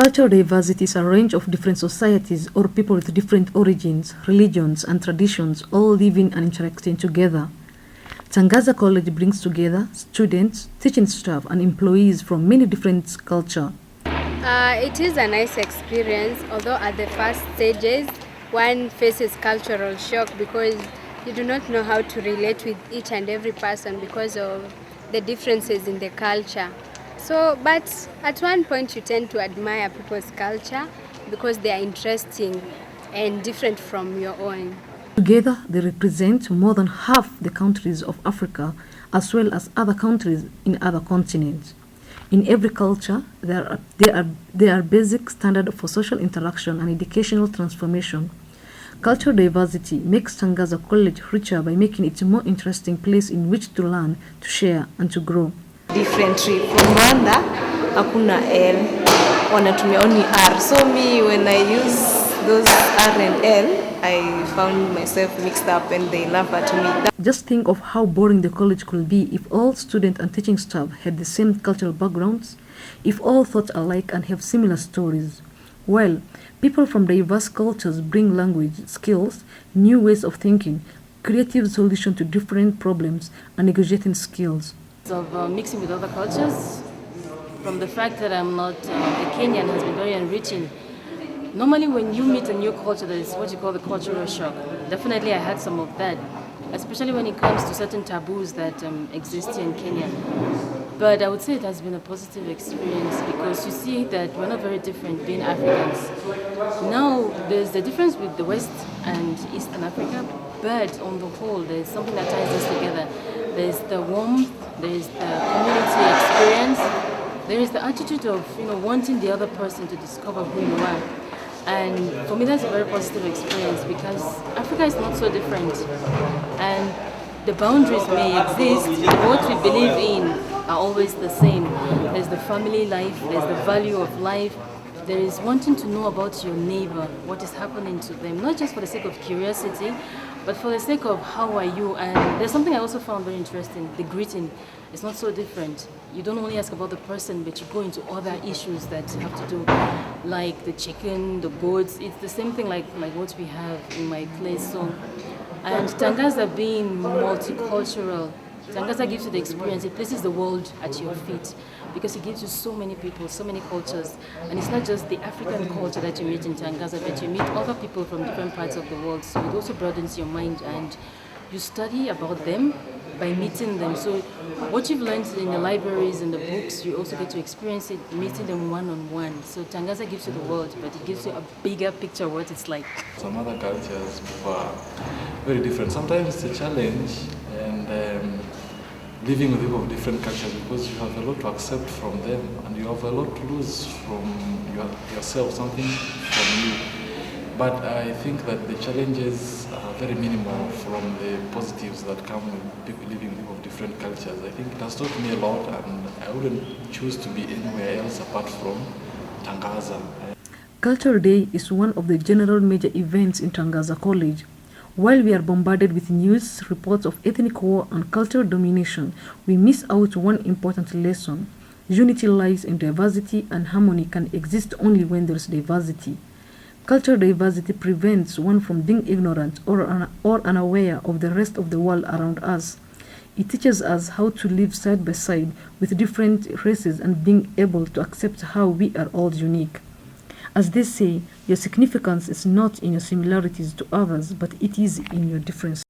Cultural diversity is a range of different societies or people with different origins, religions, and traditions all living and interacting together. Tangaza College brings together students, teaching staff, and employees from many different cultures. It is a nice experience, although at the first stages, one faces cultural shock because you do not know how to relate with each and every person because of the differences in the culture. But at one point you tend to admire people's culture because they are interesting and different from your own. Together, they represent more than half the countries of Africa as well as other countries in other continents. In every culture, there are basic standards for social interaction and educational transformation. Cultural diversity makes Tangaza College richer by making it a more interesting place in which to learn, to share, and to grow. Differently from Rwanda, hakuna L, wanatumia only R. So me, when I use those R and L, I found myself mixed up and they laugh at me. Just think of how boring the college could be if all students and teaching staff had the same cultural backgrounds, if all thought alike and have similar stories. Well, people from diverse cultures bring language, skills, new ways of thinking, creative solutions to different problems, and negotiating skills. Of mixing with other cultures, from the fact that I'm not a Kenyan, has been very enriching. Normally when you meet a new culture, there is what you call the cultural shock. Definitely I had some of that, especially when it comes to certain taboos that exist here in Kenya. But I would say it has been a positive experience because you see that we're not very different being Africans. Now there's the difference with the West and Eastern Africa, but on the whole there's something that ties us together. There's the warmth, there's the community experience, there is the attitude of wanting the other person to discover who you are. And for me that's a very positive experience because Africa is not so different and the boundaries may exist, but what we believe in are always the same. There's the family life, there's the value of life, there is wanting to know about your neighbor, what is happening to them, not just for the sake of curiosity, but for the sake of how are you. And there's something I also found very interesting, the greeting. It's not so different. You don't only ask about the person, but you go into other issues that have to do, like the chicken, the goats. It's the same thing like what we have in my place. And Tangaza being multicultural, Tangaza gives you the experience. It places the world at your feet because it gives you so many people, so many cultures. And it's not just the African culture that you meet in Tangaza, but you meet other people from different parts of the world. So it also broadens your mind and you study about them by meeting them. So what you've learned in the libraries and the books, you also get to experience it, meeting them one-on-one. So Tangaza gives you the world, but it gives you a bigger picture of what it's like. Some other cultures are very different. Sometimes it's a challenge and living with people of different cultures because you have a lot to accept from them and you have a lot to lose from yourself, something from you. But I think that the challenges are very minimal from the positives that come with people living with people of different cultures. I think it has taught me a lot and I wouldn't choose to be anywhere else apart from Tangaza. Cultural Day is one of the general major events in Tangaza College. While we are bombarded with news reports of ethnic war and cultural domination, we miss out one important lesson. Unity lies in diversity and harmony can exist only when there is diversity. Cultural diversity prevents one from being ignorant or unaware of the rest of the world around us. It teaches us how to live side by side with different races and being able to accept how we are all unique. As they say, your significance is not in your similarities to others, but it is in your differences.